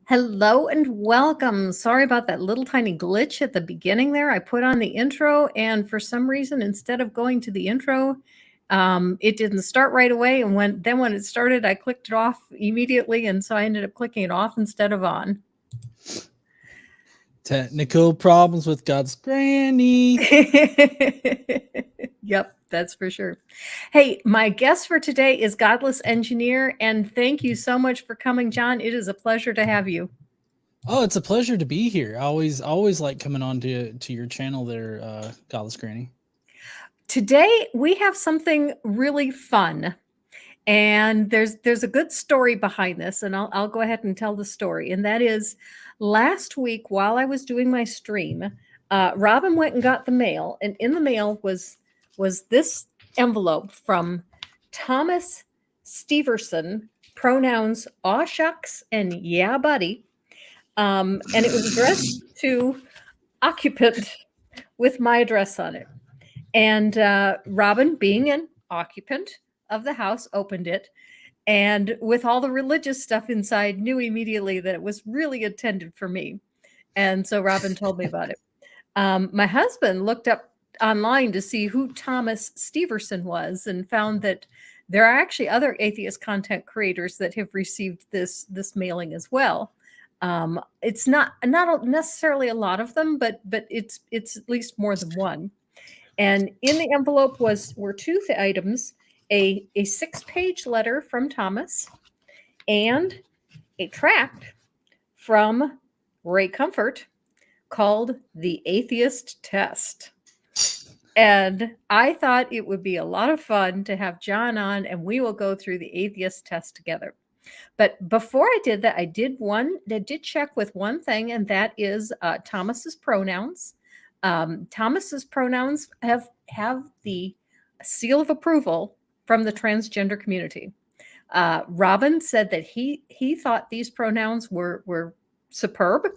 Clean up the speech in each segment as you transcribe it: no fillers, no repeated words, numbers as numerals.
Hello and welcome. Sorry about that little tiny glitch at the beginning there. I put on the intro, and for some reason, instead of going to the intro, it didn't start right away. And when it started, I clicked it off immediately, and so I ended up clicking it off instead of on. Technical problems with God's granny. Yep, that's for sure. Hey, my guest for today is Godless Engineer, and thank you so much for coming, John. It is a pleasure to have you. Oh, it's a pleasure to be here. I always like coming on to your channel there, Godless Granny. Today we have something really fun. And there's a good story behind this, and I'll go ahead and tell the story. And that is, last week while I was doing my stream, Robin went and got the mail, and in the mail was this envelope from Thomas Steverson, pronouns aw shucks and yeah buddy, and it was addressed to occupant with my address on it. And Robin, being an occupant of the house, opened it, and with all the religious stuff inside, knew immediately that it was really intended for me. And so Robin told me about it. My husband looked up online to see who Thomas Steverson was and found that there are actually other atheist content creators that have received this mailing as well. It's not necessarily a lot of them, but it's at least more than one. And in the envelope were two items: a 6-page letter from Thomas and a tract from Ray Comfort called The Atheist Test. And I thought it would be a lot of fun to have John on, and we will go through the Atheist Test together. But before I did that, I did check with one thing, and that is Thomas's pronouns. Thomas's pronouns have the seal of approval from the transgender community. Robin said that he thought these pronouns were superb.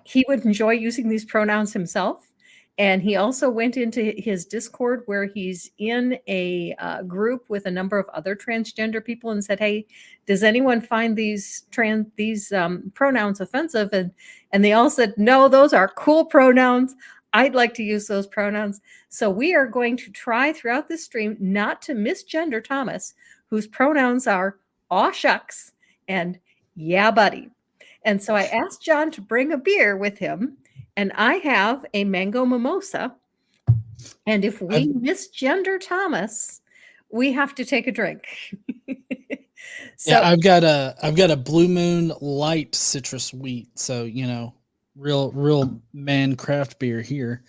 He would enjoy using these pronouns himself. And he also went into his Discord, where he's in a group with a number of other transgender people, and said, "Hey, does anyone find these pronouns offensive?" And they all said, "No, those are cool pronouns. I'd like to use those pronouns." So we are going to try throughout this stream not to misgender Thomas, whose pronouns are aw shucks and yeah buddy. And so I asked John to bring a beer with him, and I have a mango mimosa. And if we misgender Thomas, we have to take a drink. So yeah, I've got a Blue Moon Light citrus wheat. So, real man craft beer here.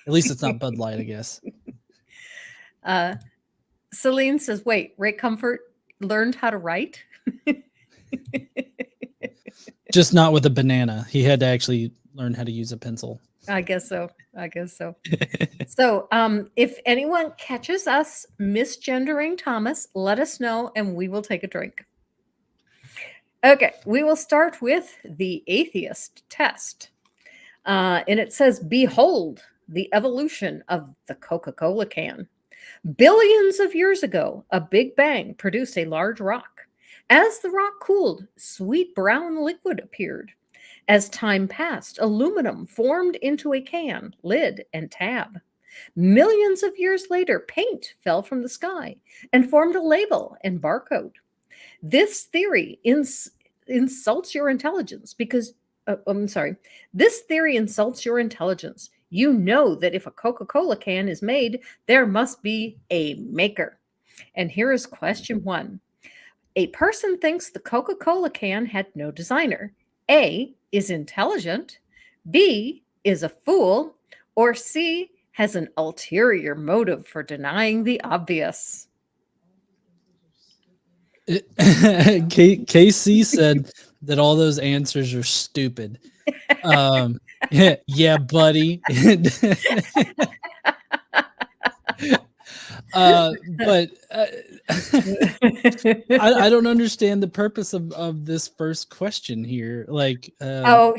At least it's not Bud Light, I guess. Celine says, "Wait, Ray Comfort learned how to write?" Just not with a banana. He had to actually learn how to use a pencil. I guess so. So if anyone catches us misgendering Thomas, let us know and we will take a drink. Okay, we will start with the Atheist Test. And it says, "Behold the evolution of the Coca-Cola can. Billions of years ago, a big bang produced a large rock. As the rock cooled, sweet brown liquid appeared. As time passed, aluminum formed into a can, lid, and tab. Millions of years later, paint fell from the sky and formed a label and barcode. This theory insults your intelligence because, this theory insults your intelligence. You know that if a Coca-Cola can is made, there must be a maker." And here is question 1. A person thinks the Coca-Cola can had no designer. A, is intelligent, B, is a fool, or C, has an ulterior motive for denying the obvious. KC said that all those answers are stupid. Yeah, buddy. But I don't understand the purpose of this first question here. Like,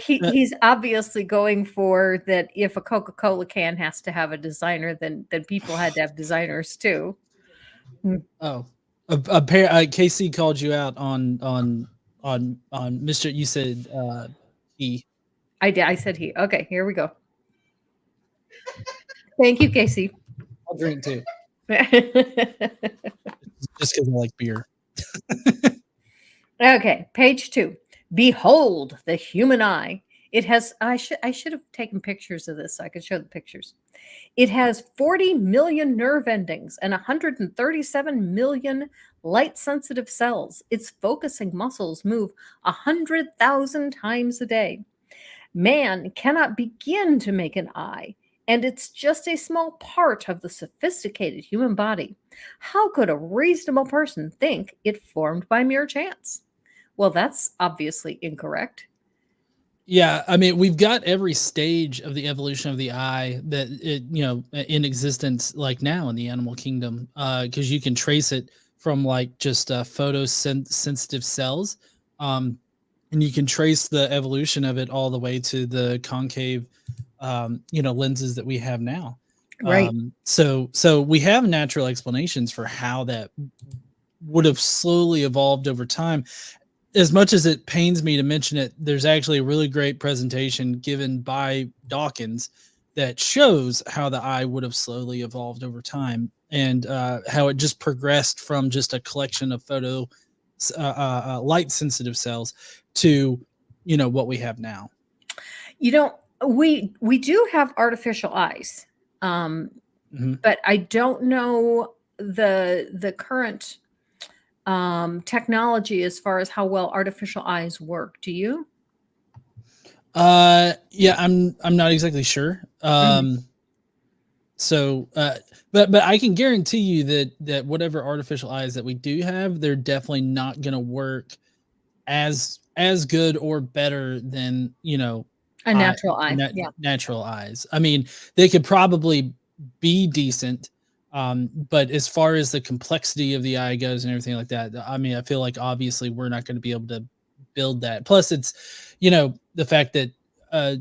he's obviously going for that. If a Coca-Cola can has to have a designer, then people had to have designers too. KC called you out on on Mr. You said he. I did. I said he. Okay, here we go. Thank you, Casey. I'll drink too, just because I like beer. Okay, page 2. Behold the human eye. It has I should have taken pictures of this so I could show the pictures. It has 40 million nerve endings and 137 million light sensitive cells. Its focusing muscles move 100,000 times a day. Man cannot begin to make an eye, and it's just a small part of the sophisticated human body. How could a reasonable person think it formed by mere chance? Well, that's obviously incorrect. Yeah, I mean, we've got every stage of the evolution of the eye that in existence, like now in the animal kingdom, because you can trace it from like just photosensitive cells, and you can trace the evolution of it all the way to the concave, lenses that we have now. Right. So we have natural explanations for how that would have slowly evolved over time. As much as it pains me to mention it, there's actually a really great presentation given by Dawkins that shows how the eye would have slowly evolved over time, and how it just progressed from just a collection of light sensitive cells to what we have now. We do have artificial eyes, but I don't know the current technology as far as how well artificial eyes work. Do you? Yeah, I'm not exactly sure. Mhm. So, but I can guarantee you that whatever artificial eyes that we do have, they're definitely not going to work as good or better than A natural eye. Yeah. natural eyes. I mean, they could probably be decent, but as far as the complexity of the eye goes and everything like that, I mean, I feel like obviously we're not going to be able to build that. Plus, it's the fact that uh,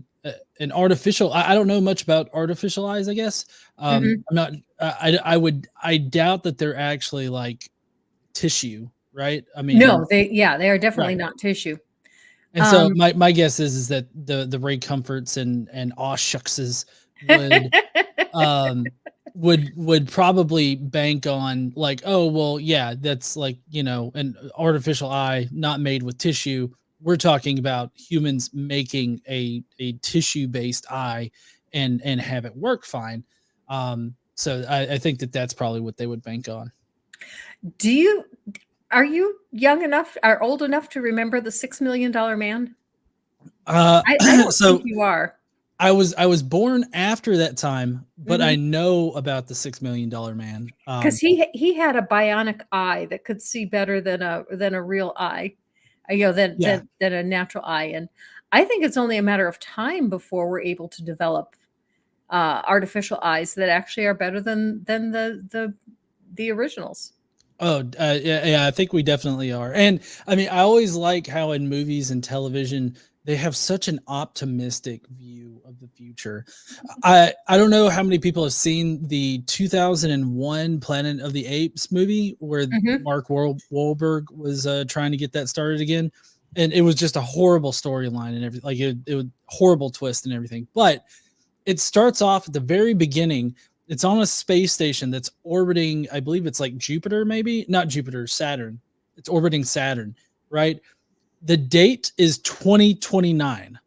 an artificial. I don't know much about artificial eyes. I guess Mhm. I'm not. I doubt that they're actually like tissue, right? I mean, No, they are definitely right. not tissue. And so Um, my guess is that the Ray Comforts and aw shuckses would um would probably bank on like, oh well, yeah, that's like an artificial eye not made with tissue. We're talking about humans making a tissue based eye and have it work fine. So I think that's probably what they would bank on. do you are you young enough or old enough to remember the $6 million man? Uh, I don't think so you are. I was born after that time, but I Mhm. know about the $6 million man. 'Cause he had a bionic eye that could see better than a real eye, than Yeah. a natural eye, and I think it's only a matter of time before we're able to develop, artificial eyes that actually are better than the originals. Oh, yeah, I think we definitely are. And I mean, I always like how in movies and television they have such an optimistic view of the future. I don't know how many people have seen the 2001 Planet of the Apes movie where Mhm. Mark Wahlberg was trying to get that started again, and it was just a horrible storyline and everything. Like it was horrible twist and everything. But it starts off at the very beginning. It's on a space station that's orbiting, I believe it's like Jupiter, maybe not Jupiter, Saturn. It's orbiting Saturn, right? The date is 2029.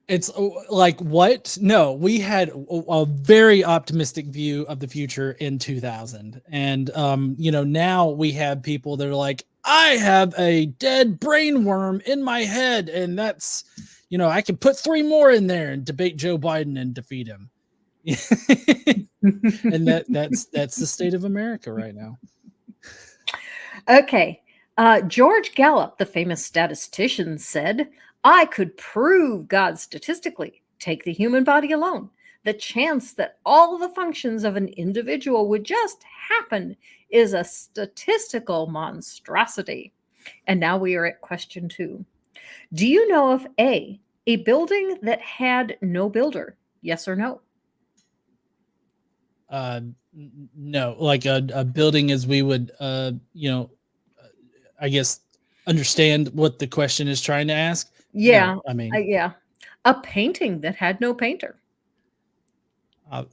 It's like, what? No, we had a very optimistic view of the future in 2000. And, now we have people that are like, I have a dead brain worm in my head. And that's, I can put 3 more in there and debate Joe Biden and defeat him. And that's the state of America right now. Okay. George Gallup, the famous statistician, said, I could prove God statistically. Take the human body alone. The chance that all the functions of an individual would just happen is a statistical monstrosity. And now we are at question 2. Do you know of a building that had no builder? Yes or no? No, like a building as we would, I guess, understand what the question is trying to ask? Yeah, No, I mean, yeah. A painting that had no painter.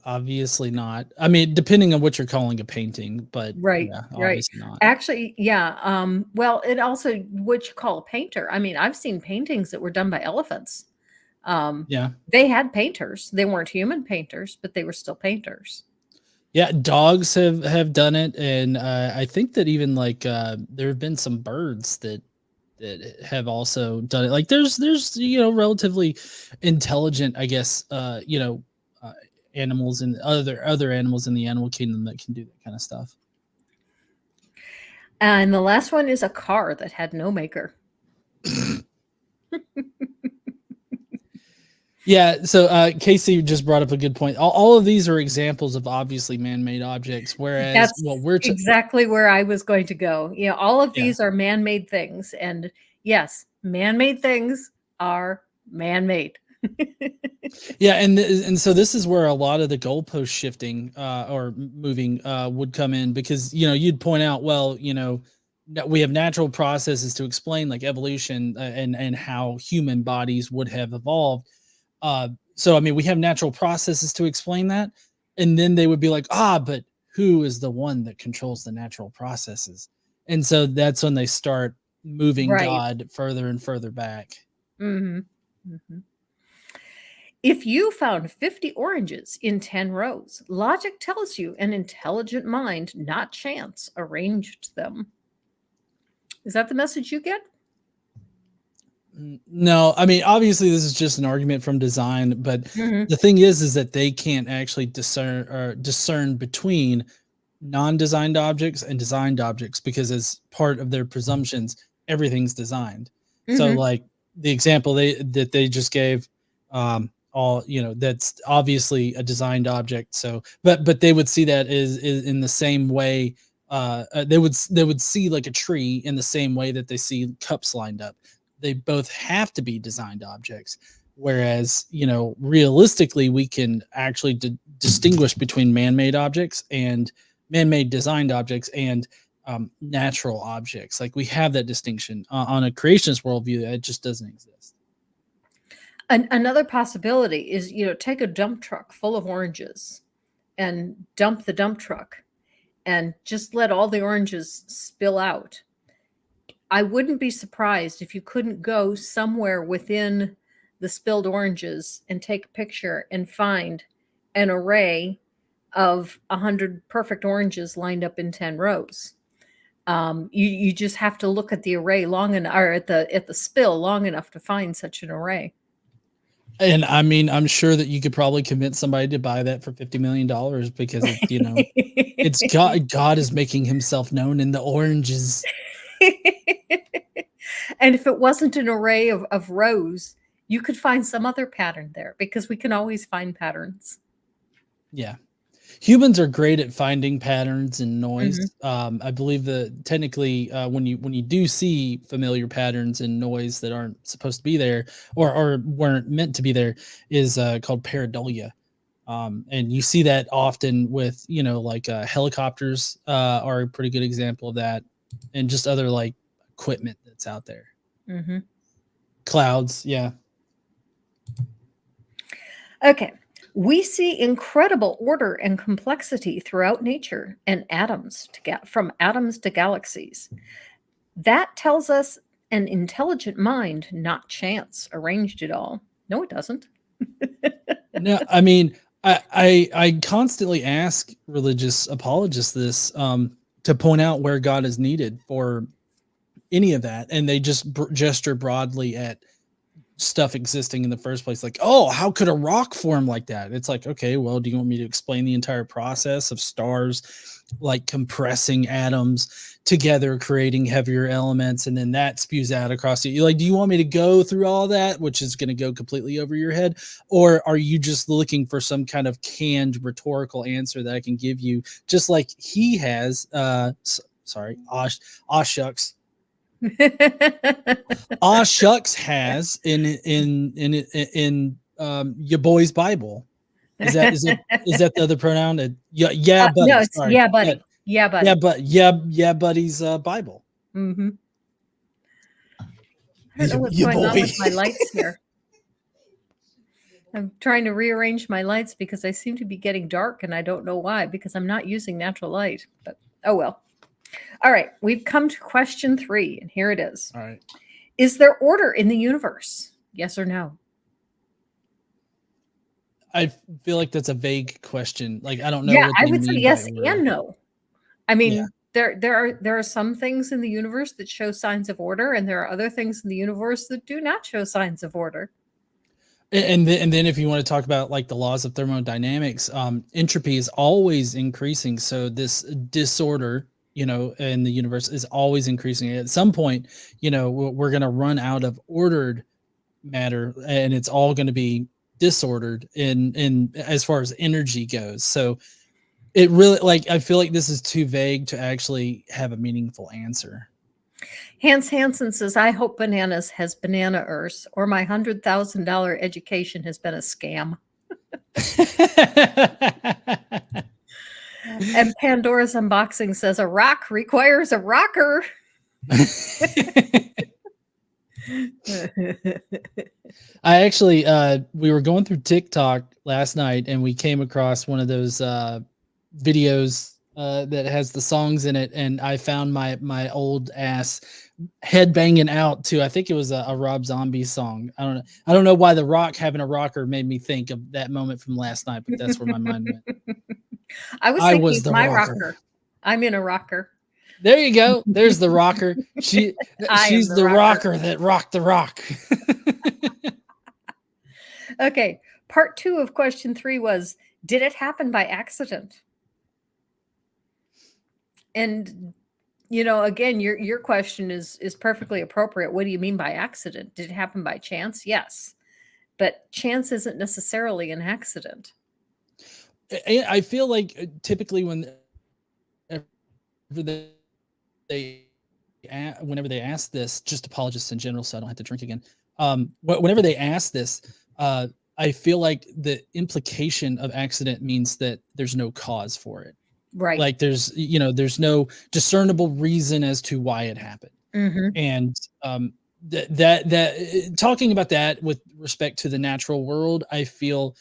obviously not. I mean, depending on what you're calling a painting, but Right, yeah, right. obviously not. Actually, yeah, well, it also what you call a painter. I mean, I've seen paintings that were done by elephants. Um, Yeah. they had painters. They weren't human painters, but they were still painters. Yeah, dogs have done it, and I think that even like there have been some birds that have also done it. Like there's relatively intelligent, I guess, uh, animals and other animals in the animal kingdom that can do that kind of stuff. And the last one is a car that had no maker. Yeah, so Casey just brought up a good point. All of these are examples of obviously man-made objects, whereas That's what we're exactly where I was going to go. You know, all of yeah. these are man-made things, and yes, man-made things are man-made. Yeah, and so this is where a lot of the goalpost shifting or moving would come in, because you'd point out, well, we have natural processes to explain like evolution and how human bodies would have evolved. So I mean, we have natural processes to explain that, and then they would be like, but who is the one that controls the natural processes? And so that's when they start moving Right. God further and further back. Mhm. Mhm. If you found 50 oranges in 10 rows, logic tells you an intelligent mind, not chance, arranged them. Is that the message you get? No, I mean, obviously this is just an argument from design, but Mhm. the thing is that they can't actually discern between non-designed objects and designed objects, because as part of their presumptions, everything's designed. So Mhm. like the example they just gave, all that's obviously a designed object. So but they would see that is in the same way. They would see like a tree in the same way that they see cups lined up. They both have to be designed objects, whereas realistically we can actually distinguish between man-made objects and man-made designed objects and natural objects. Like we have that distinction on a creationist worldview. It just doesn't exist. Another possibility is, take a dump truck full of oranges and dump the dump truck and just let all the oranges spill out. I wouldn't be surprised if you couldn't go somewhere within the spilled oranges and take a picture and find an array of 100 perfect oranges lined up in 10 rows. You just have to look at the array long enough, or at the spill long enough to find such an array. And I mean, I'm sure that you could probably convince somebody to buy that for $50 million, because it's God is making himself known in the oranges. And if it wasn't an array of rows, you could find some other pattern there, because we can always find patterns. Yeah. Humans are great at finding patterns and noise. Mhm. I believe that technically, when you do see familiar patterns and noise that aren't supposed to be there, or weren't meant to be there, is called pareidolia. And you see that often with like helicopters are a pretty good example of that, and just other like equipment that's out there. Mhm. Clouds, yeah. Okay. We see incredible order and complexity throughout nature and from atoms to galaxies. That tells us an intelligent mind, not chance, arranged it all. No, it doesn't. No, I mean, I constantly ask religious apologists this, to point out where God is needed for any of that, and they just gesture broadly at stuff existing in the first place. Like, oh, how could a rock form like that? It's like, okay, well, do you want me to explain the entire process of stars like compressing atoms together, creating heavier elements, and then that spews out across you? Like, do you want me to go through all that, which is going to go completely over your head? Or are you just looking for some kind of canned rhetorical answer that I can give you, just like he has? Sorry, shucks. Aw shucks has in your boy's Bible. Is that the other pronoun? Yeah, buddy. No, it's Sorry. yeah, Yeah, buddy. Yeah, yeah, buddy. but yeah, buddy's Bible. Mhm. I don't know what's You going on boy. with my lights here. I'm trying to rearrange my lights because they seem to be getting dark, and I don't know why, because I'm not using natural light. But oh well. All right, we've come to question 3, and here it is. All right. Is there order in the universe? Yes or no? I feel like that's a vague question. Like, I don't know Yeah, what I they would say mean by yes order. and no. I Yeah. mean, there are some things in the universe that show signs of order, and there are other things in the universe that do not show signs of order. And then if you want to talk about like the laws of thermodynamics, entropy is always increasing. So this disorder, in the universe is always increasing. At some point, we're going to run out of ordered matter, and it's all going to be disordered in as far as energy goes. So it really, like, I feel like this is too vague to actually have a meaningful answer. Hans Hansen says, I hope bananas has banana earth, or my $100,000 education has been a scam. And Pandora's Unboxing says, a rock requires a rocker. I actually, we were going through TikTok last night, and we came across one of those videos that has the songs in it, and I found my old ass head banging out to, I think it was a Rob Zombie song. I don't know why The Rock having a rocker made me think of that moment from last night, but that's where my mind went. I was I thinking was the my rocker. I'm in a rocker. There you go. There's the rocker. She's the rocker that rocked the rock. Okay. Part 2 of question 3 was, did it happen by accident? And again, your question is perfectly appropriate. What do you mean by accident? Did it happen by chance? Yes. But chance isn't necessarily an accident. I feel like typically whenever they ask this, just apologists in general, so I don't have to drink again. Whenever they ask this, I feel like the implication of accident means that there's no cause for it. Right. Like there's no discernible reason as to why it happened. Mm-hmm. And that talking about that with respect to the natural world, I feel,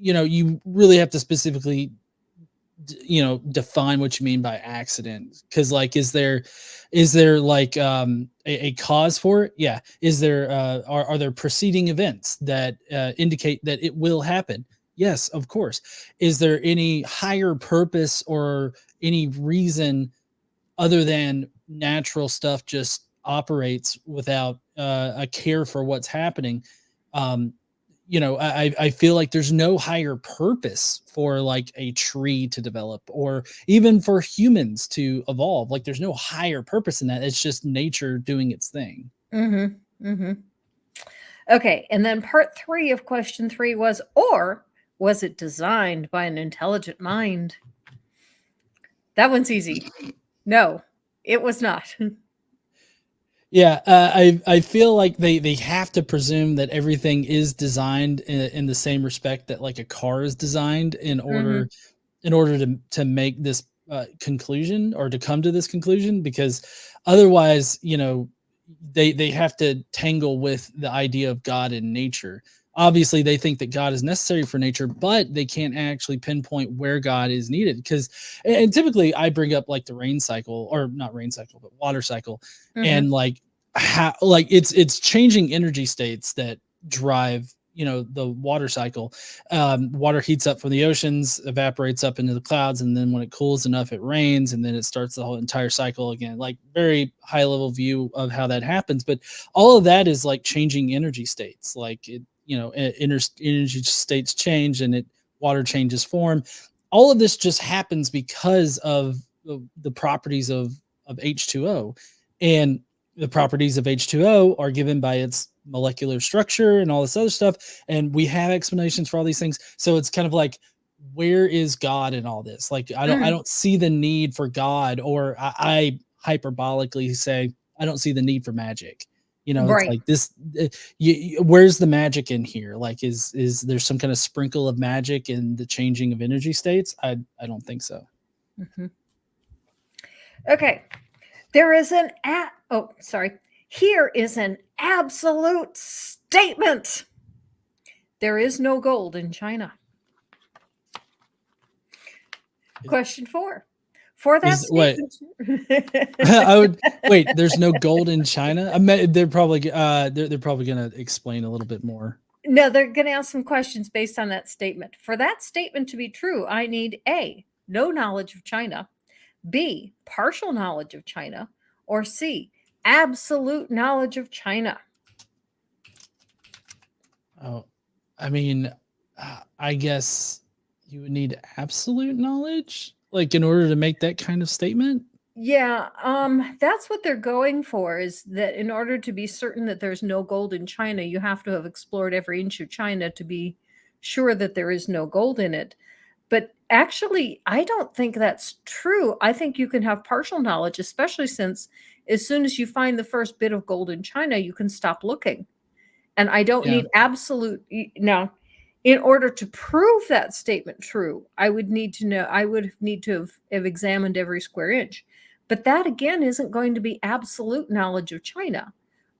you really have to specifically define what you mean by accident, because like is there like a cause for it? Yeah. Is there are there preceding events that indicate that it will happen? Yes, of course. Is there any higher purpose or any reason other than natural stuff just operates without a care for what's happening? I feel like there's no higher purpose for like a tree to develop, or even for humans to evolve. Like there's no higher purpose in that. It's just nature doing its thing. Mm-hmm. Mm-hmm. Okay. And then part 3 of question 3 was, or was it designed by an intelligent mind? That one's easy. No, it was not. Yeah, I feel like they have to presume that everything is designed in the same respect that like a car is designed in order to make this conclusion, or to come to this conclusion, because otherwise, they have to tangle with the idea of God and nature. Obviously, they think that God is necessary for nature, but they can't actually pinpoint where God is needed. Because, and typically, I bring up like the rain cycle, or not rain cycle, but water cycle, and like how like it's changing energy states that drive the water cycle. Water heats up from the oceans, evaporates up into the clouds, and then when it cools enough, it rains, and then it starts the whole entire cycle again. Like very high level view of how that happens, but all of that is like changing energy states. Like energy states change, and water changes form. All of this just happens because of the properties of H2O, and the properties of H2O are given by its molecular structure and all this other stuff. And we have explanations for all these things. So it's kind of like, where is God in all this? Like, I don't see the need for God, or I hyperbolically say, I don't see the need for magic. It's like this, where's the magic in here? Like, is there some kind of sprinkle of magic in the changing of energy states? I don't think so. Mm-hmm. Okay. There is an Here is an absolute statement. There is no gold in China. Question 4. For that statement. I would wait. There's no gold in China. I mean, they're probably going to explain a little bit more. No, they're going to ask some questions based on that statement. For that statement to be true, I need A, no knowledge of China, B, partial knowledge of China, or C, absolute knowledge of China. Oh, I mean, I guess you would need absolute knowledge, like in order to make that kind of statement. Yeah, that's what they're going for, is that in order to be certain that there's no gold in China, you have to have explored every inch of China to be sure that there is no gold in it. But actually, I don't think that's true. I think you can have partial knowledge, especially since as soon as you find the first bit of gold in China, you can stop looking. And I don't need absolute. Now, in order to prove that statement true, I would need to know, I would need to have examined every square inch. But that, again, isn't going to be absolute knowledge of China.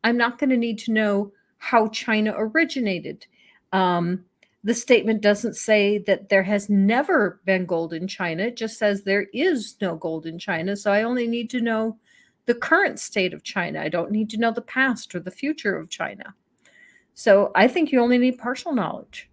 I'm not going to need to know how China originated. The statement doesn't say that there has never been gold in China. It just says there is no gold in China. So I only need to know the current state of China. I don't need to know the past or the future of China. So I think you only need partial knowledge.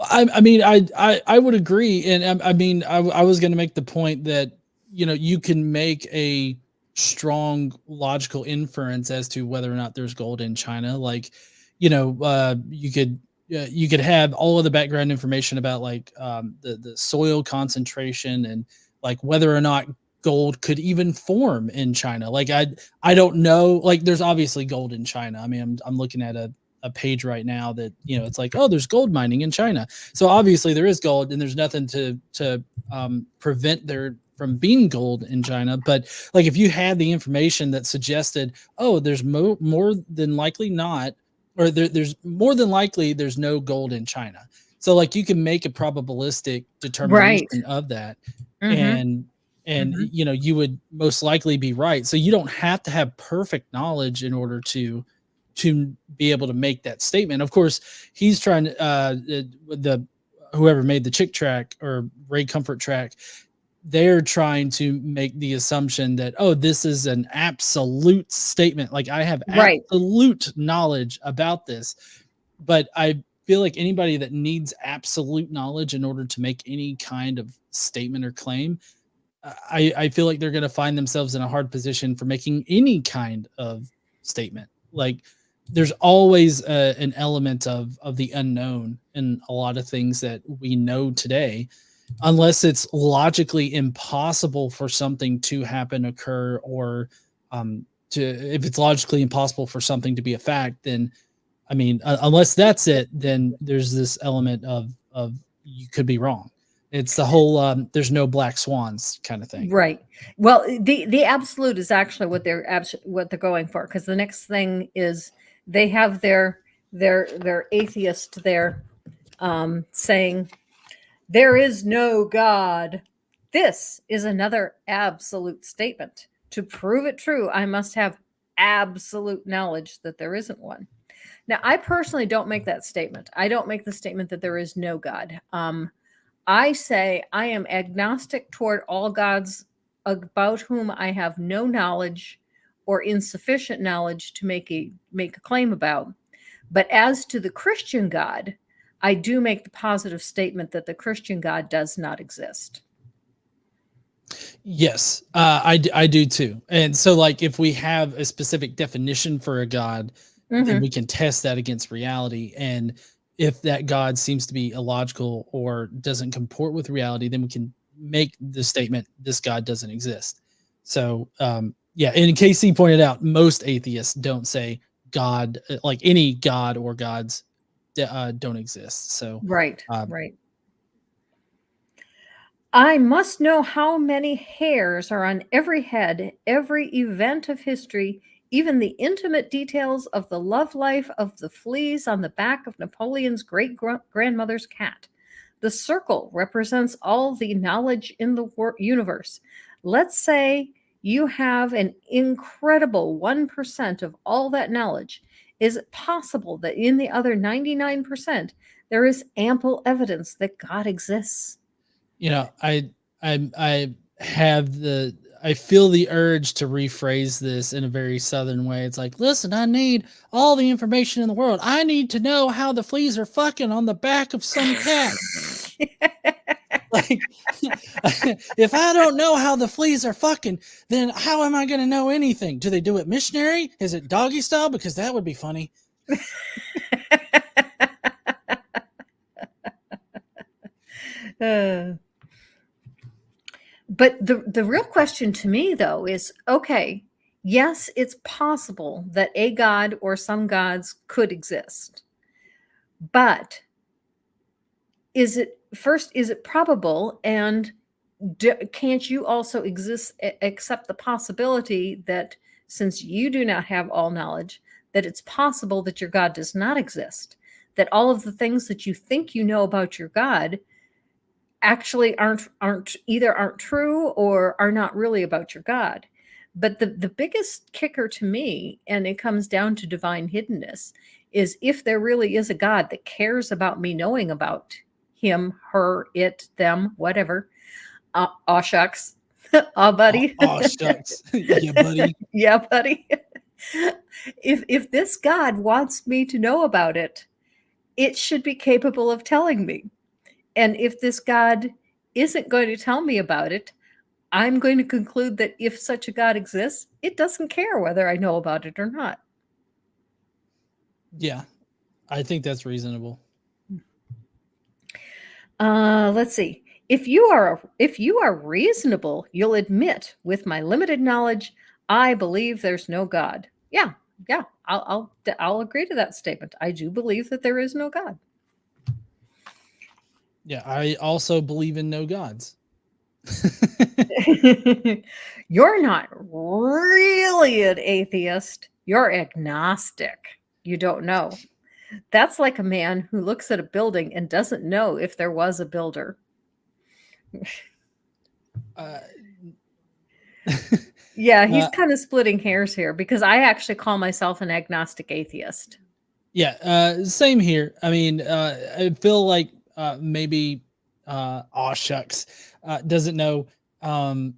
I mean, I would agree, and I mean, I was going to make the point that you can make a strong logical inference as to whether or not there's gold in China. Like, you could have all of the background information about like the soil concentration and like whether or not gold could even form in China. Like I don't know. Like there's obviously gold in China. I mean, I'm looking at a page right now that it's like, oh, there's gold mining in China, so obviously there is gold and there's nothing to prevent there from being gold in China. But like if you had the information that suggested, oh, there's more than likely not, or there's more than likely there's no gold in China, so like you can make a probabilistic determination of that. And you would most likely be right. So you don't have to have perfect knowledge in order to be able to make that statement. Of course, he's trying to whoever made the Chick track or Ray Comfort track, they're trying to make the assumption that, oh, this is an absolute statement. Like I have absolute knowledge about this. But I feel like anybody that needs absolute knowledge in order to make any kind of statement or claim, I feel like they're going to find themselves in a hard position for making any kind of statement. Like there's always an element of the unknown in a lot of things that we know today, unless it's logically impossible for something to happen, occur, or if it's logically impossible for something to be a fact, then I mean, unless that's it, then there's this element of you could be wrong. It's the whole there's no black swans kind of thing. Right. Well, the absolute is actually what they're going for, because the next thing is they have their atheist there saying there is no God. This is another absolute statement. To prove it true, I must have absolute knowledge that there isn't one. Now, I personally don't make that statement. I don't make the statement that there is no God. I say I am agnostic toward all gods about whom I have no knowledge or insufficient knowledge to make a claim about. But as to the Christian God, I do make the positive statement that the Christian God does not exist. Yes, I do too. And so like if we have a specific definition for a God, then we can test that against reality. And if that God seems to be illogical or doesn't comport with reality, then we can make the statement, this God doesn't exist. So, yeah. And Casey pointed out, most atheists don't say God, like any God or gods don't exist. So, right. I must know how many hairs are on every head, every event of history, even the intimate details of the love life of the fleas on the back of Napoleon's great-grandmother's cat. The circle represents all the knowledge in the universe. Let's say You have an incredible 1% of all that knowledge. Is it possible that in the other 99%, there is ample evidence that God exists? You know, I have the I feel the urge to rephrase this in a very southern way. It's like, listen, I need all the information in the world. I need to know how the fleas are fucking on the back of some cat. Like, if I don't know how the fleas are fucking, then how am I going to know anything? Do they do it missionary? Is it doggy style? Because that would be funny. But the real question to me, though, is okay, yes, it's possible that a God or some gods could exist. But is it probable? And can't you also accept the possibility that since you do not have all knowledge, that it's possible that your God does not exist? That all of the things that you think you know about your God actually aren't true or are not really about your God. But the biggest kicker to me, and it comes down to divine hiddenness, is if there really is a God that cares about me knowing about him, her, it, them, whatever. Aw shucks. Aw buddy. Aw shucks. Yeah, buddy. Yeah, buddy. If this God wants me to know about it, it should be capable of telling me. And if this God isn't going to tell me about it, I'm going to conclude that if such a God exists, it doesn't care whether I know about it or not. Yeah, I think that's reasonable. Let's see. If you are reasonable, you'll admit, with my limited knowledge, I believe there's no God. Yeah, I'll agree to that statement. I do believe that there is no God. Yeah, I also believe in no gods. You're not really an atheist. You're agnostic. You don't know. That's like a man who looks at a building and doesn't know if there was a builder. Yeah, he's kind of splitting hairs here because I actually call myself an agnostic atheist. Yeah, same here. I mean, I feel like maybe aw shucks doesn't know the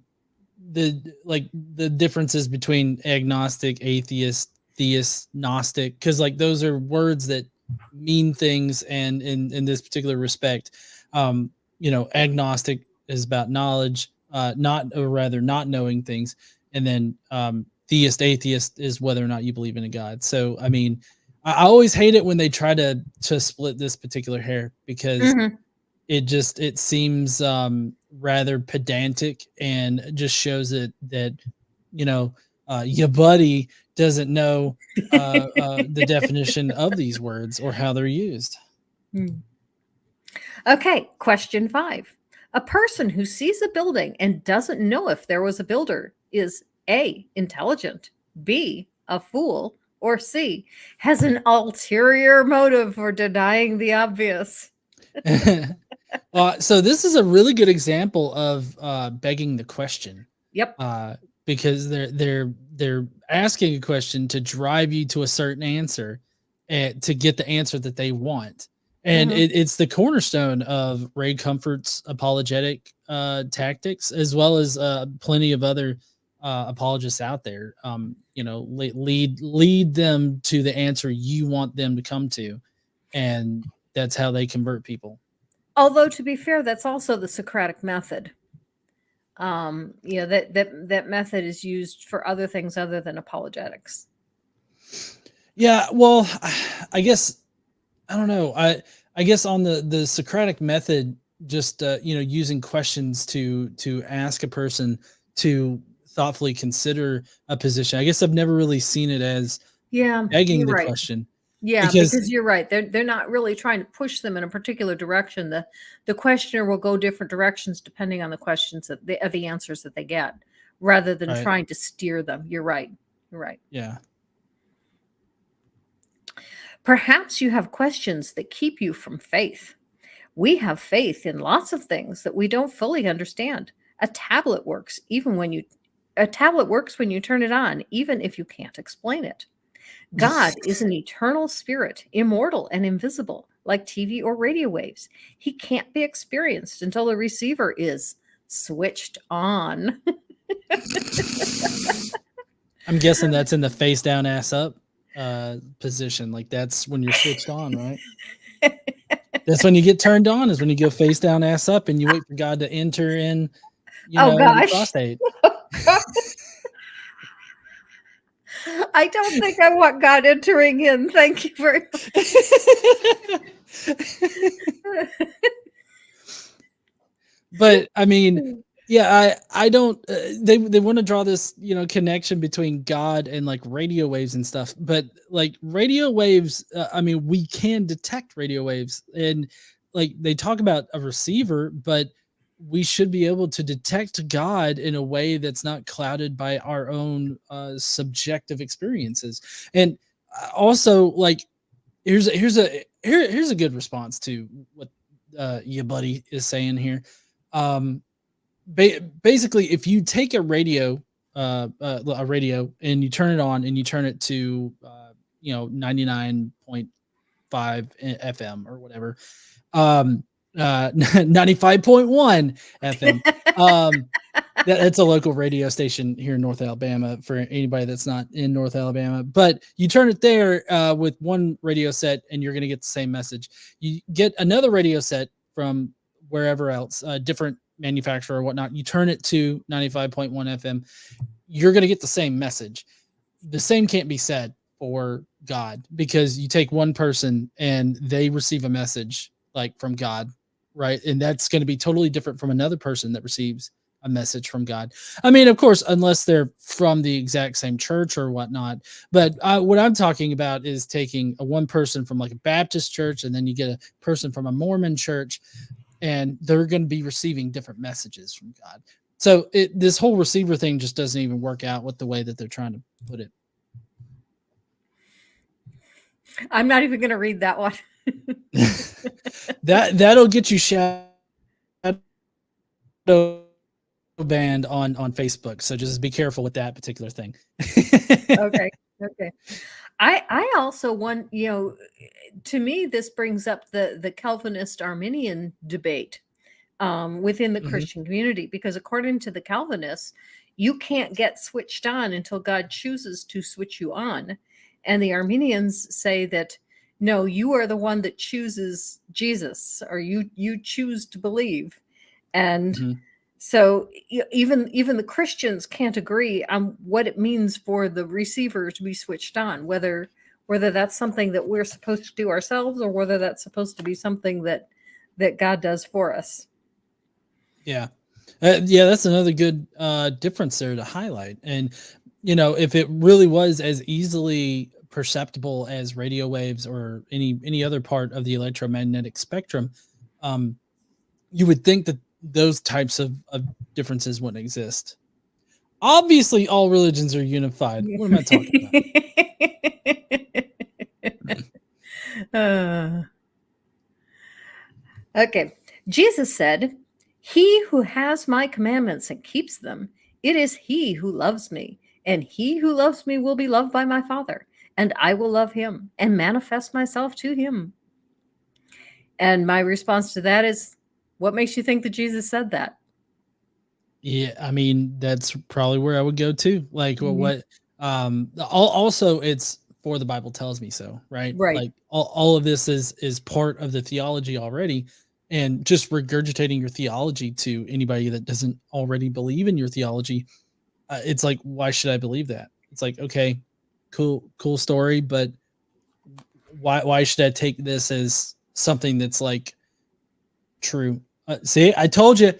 differences between agnostic, atheist, theist, gnostic, because like those are words that mean things, and in this particular respect, agnostic is about knowledge, not or rather not knowing things, and then theist, atheist is whether or not you believe in a god. So I mean, I always hate it when they try to split this particular hair, because it seems rather pedantic, and just shows that your buddy doesn't know the definition of these words or how they're used. Okay, question 5. A person who sees a building and doesn't know if there was a builder is A, intelligent, B, a fool, or C, has an ulterior motive for denying the obvious. So this is a really good example of begging the question. Yep. Because they're asking a question to drive you to a certain answer, and to get the answer that they want. And it's the cornerstone of Ray Comfort's apologetic tactics, as well as plenty of other apologists out there. Lead them to the answer you want them to come to, and that's how they convert people. Although, to be fair, that's also the Socratic method. That method is used for other things other than apologetics. Yeah, well, I guess I don't know. I guess on the Socratic method, just using questions to ask a person to thoughtfully consider a position. I guess I've never really seen it as begging the question. Yeah, because you're right. They're not really trying to push them in a particular direction. The questioner will go different directions depending on the questions the answers that they get, rather than trying to steer them. You're right. You're right. Yeah. Perhaps you have questions that keep you from faith. We have faith in lots of things that we don't fully understand. A tablet works even when you A tablet works when you turn it on, even if you can't explain it. God is an eternal spirit, immortal and invisible, like TV or radio waves. He can't be experienced until the receiver is switched on. I'm guessing that's in the face down, ass up position. Like that's when you're switched on, right? That's when you get turned on, is when you go face down, ass up, and you wait for God to enter in, Oh, the gosh. prostate. I don't think I want God entering in. Thank you very much. But I mean, yeah, I don't. They want to draw this connection between God and like radio waves and stuff, but like radio waves, I mean, we can detect radio waves, and like they talk about a receiver, but we should be able to detect God in a way that's not clouded by our own subjective experiences. And also, like, here's a good response to what your buddy is saying here. Basically, if you take a radio and you turn it on and you turn it to 99.5 FM or whatever, 95.1 FM. That's a local radio station here in North Alabama for anybody that's not in North Alabama. But you turn it there with one radio set and you're going to get the same message. You get another radio set from wherever else, different manufacturer or whatnot. You turn it to 95.1 FM. You're going to get the same message. The same can't be said for God, because you take one person and they receive a message like from God, right? And that's going to be totally different from another person that receives a message from God. I mean, of course, unless they're from the exact same church or whatnot. But what I'm talking about is taking one person from like a Baptist church, and then you get a person from a Mormon church, and they're going to be receiving different messages from God. So this whole receiver thing just doesn't even work out with the way that they're trying to put it. I'm not even going to read that one. That'll get you shadow banned on Facebook. So just be careful with that particular thing. Okay. I also want, to me, this brings up the Calvinist Arminian debate within the Christian community, because according to the Calvinists, you can't get switched on until God chooses to switch you on. And the Arminians say that, no, you are the one that chooses Jesus, or you choose to believe. And so even the Christians can't agree on what it means for the receiver to be switched on, whether that's something that we're supposed to do ourselves, or whether that's supposed to be something that God does for us. Yeah. That's another good difference there to highlight. And, if it really was as easily perceptible as radio waves or any other part of the electromagnetic spectrum, you would think that those types of differences wouldn't exist. Obviously, all religions are unified. What am I talking about? Okay. Jesus said, "He who has my commandments and keeps them, it is he who loves me. And he who loves me will be loved by my Father, and I will love him and manifest myself to him." And my response to that is, what makes you think that Jesus said that? Yeah, I mean, that's probably where I would go too. Like, also it's for the Bible tells me so, right? Right. Like all of this is part of the theology already, and just regurgitating your theology to anybody that doesn't already believe in your theology. It's like, why should I believe that? It's like, okay, cool story, but why should I take this as something that's like true? See, I told you.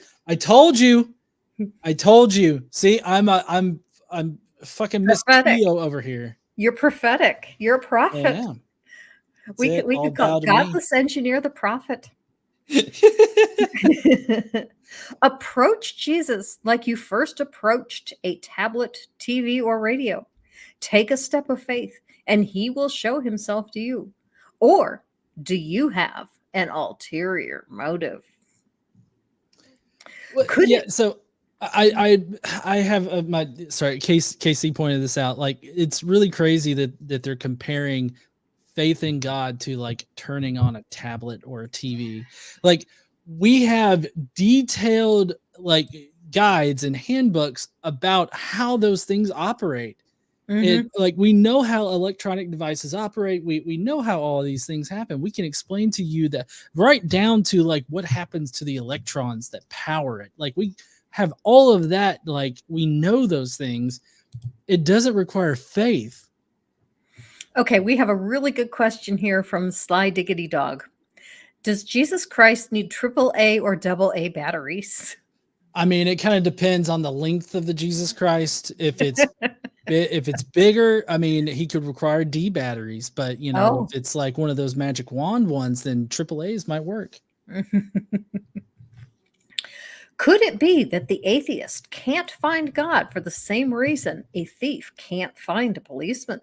See, I'm fucking Miss Cleo over here. You're prophetic. You're a prophet. Yeah. We could call Godless engineer the prophet. Approach Jesus like you first approached a tablet, TV, or radio. Take a step of faith, and he will show himself to you. Or do you have an ulterior motive? So I have my sorry. Casey pointed this out. Like, it's really crazy that they're comparing faith in God to like turning on a tablet or a TV. Like, we have detailed like guides and handbooks about how those things operate. It like, we know how electronic devices operate. We know how all of these things happen. We can explain to you that, right down to like what happens to the electrons that power it. Like, we have all of that. Like, we know those things. It doesn't require faith. Okay, we have a really good question here from Sly Diggity Dog. Does Jesus Christ need AAA or AA batteries? I mean, it kind of depends on the length of the Jesus Christ. If it's bigger, I mean, he could require D batteries. But if it's like one of those magic wand ones, then AAA's might work. Could it be that the atheist can't find God for the same reason a thief can't find a policeman?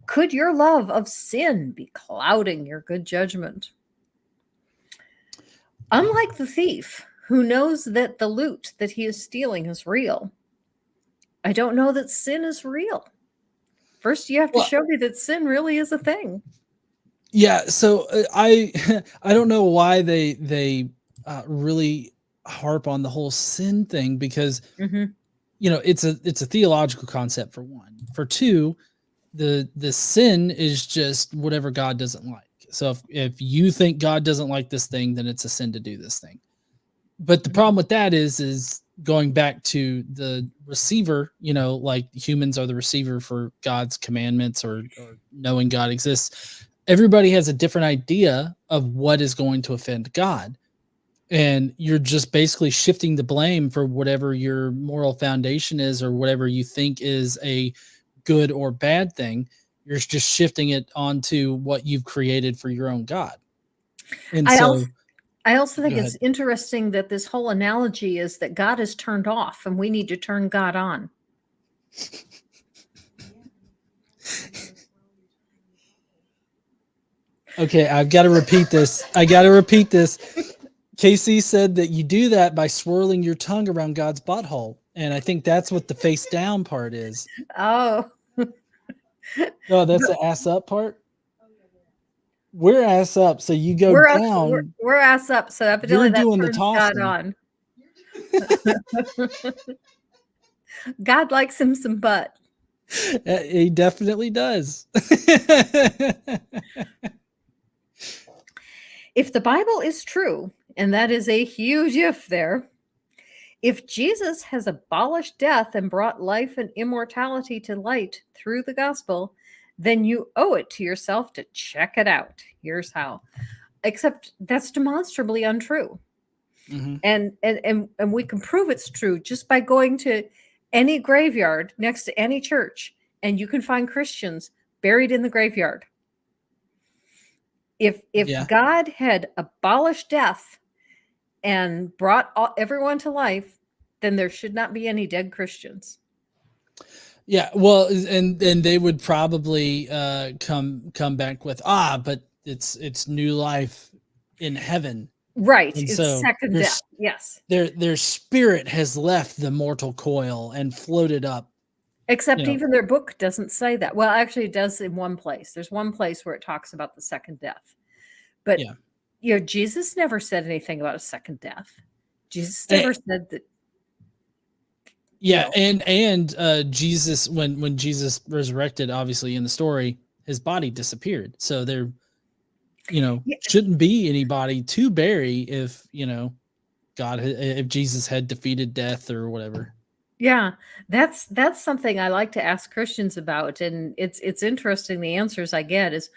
Could your love of sin be clouding your good judgment? Unlike the thief, who knows that the loot that he is stealing is real, I don't know that sin is real. First, you have to show me that sin really is a thing. Yeah, so I don't know why they really harp on the whole sin thing, because it's a theological concept, for one. For two, the sin is just whatever God doesn't like. So if you think God doesn't like this thing, then it's a sin to do this thing. But the problem with that is going back to the receiver, like humans are the receiver for God's commandments, or knowing God exists. Everybody has a different idea of what is going to offend God. And you're just basically shifting the blame for whatever your moral foundation is, or whatever you think is a good or bad thing. You're just shifting it onto what you've created for your own God. And I also think it's interesting that this whole analogy is that God is turned off and we need to turn God on. Okay, I've got to repeat this. Casey said that you do that by swirling your tongue around God's butthole. And I think that's what the face down part is. Oh. No, that's the ass up part? We're ass up, so you go down. We're ass up, so evidently that turns God on. God likes him some butt. He definitely does. If the Bible is true, and that is a huge if there, if Jesus has abolished death and brought life and immortality to light through the gospel, then you owe it to yourself to check it out. Here's how. Except that's demonstrably untrue. And we can prove it's true just by going to any graveyard next to any church, and you can find Christians buried in the graveyard. If God had abolished death and brought everyone to life, then there should not be any dead Christians. Yeah, well, and they would probably come back with, but it's new life in heaven. Right. And it's second death. Yes. Their spirit has left the mortal coil and floated up. Except even their book doesn't say that. Well, actually it does in one place. There's one place where it talks about the second death. But Jesus never said anything about a second death. Jesus never said that. Yeah, and Jesus, when Jesus resurrected, obviously in the story, his body disappeared. So there, shouldn't be anybody to bury if if Jesus had defeated death or whatever. Yeah, that's something I like to ask Christians about, and it's interesting. The answers I get is,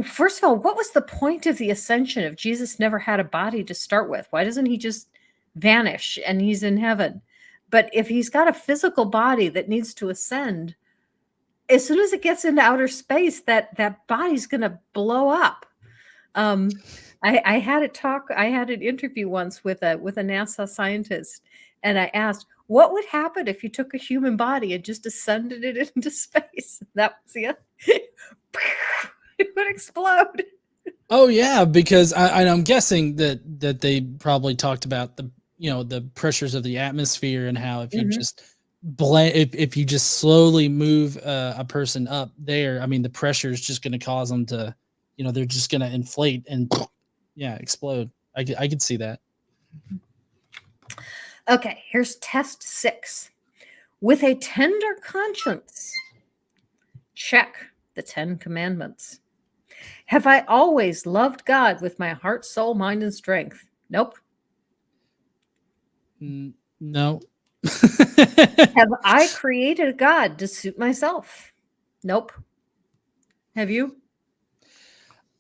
first of all, what was the point of the ascension if Jesus never had a body to start with? Why doesn't he just vanish and he's in heaven? But if he's got a physical body that needs to ascend, as soon as it gets into outer space, that body's going to blow up. I had an interview once with a NASA scientist, and I asked, what would happen if you took a human body and just ascended it into space? That was it would explode. Oh yeah, because I'm guessing that they probably talked about the pressures of the atmosphere, and how if you Mhm. just if you just slowly move a person up there, I mean, the pressure is just going to cause them to, they're just going to inflate and explode. I could see that. Okay, here's test 6. With a tender conscience, check the 10 commandments. Have I always loved God with my heart, soul, mind, and strength? Nope. No. Have I created a God to suit myself? Nope. Have you?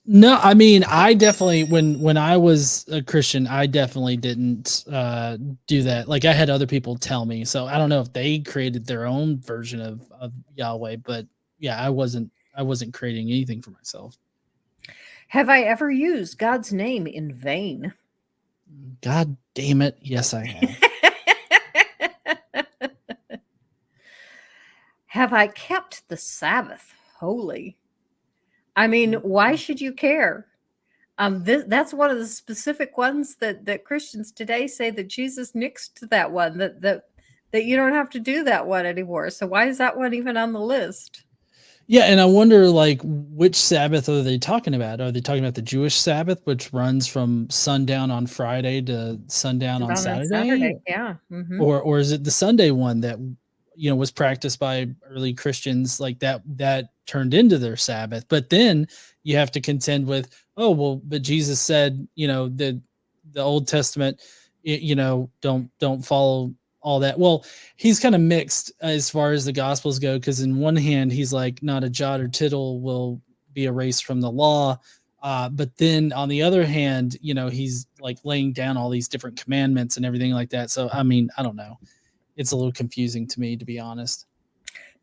No, I mean, I definitely when I was a Christian, I definitely didn't do that. Like, I had other people tell me, so I don't know if they created their own version of Yahweh, but yeah, I wasn't creating anything for myself. Have I ever used God's name in vain? God damn it, yes, I have. Have I kept the Sabbath holy? I mean, why should you care? That's one of the specific ones that Christians today say that Jesus nixed that one, that you don't have to do that one anymore. So why is that one even on the list? Yeah, and I wonder, like, which Sabbath are they talking about? Are they talking about the Jewish Sabbath, which runs from sundown on Friday to sundown on On Saturday? Saturday, yeah. Mhm. Or is it the Sunday one that was practiced by early Christians, like that turned into their Sabbath? But then you have to contend with, oh well, but Jesus said, the Old Testament, don't follow all that. Well, he's kind of mixed as far as the Gospels go, because in one hand he's like, not a jot or tittle will be erased from the law. But then on the other hand, he's like laying down all these different commandments and everything like that. So, I mean, I don't know. It's a little confusing to me, to be honest.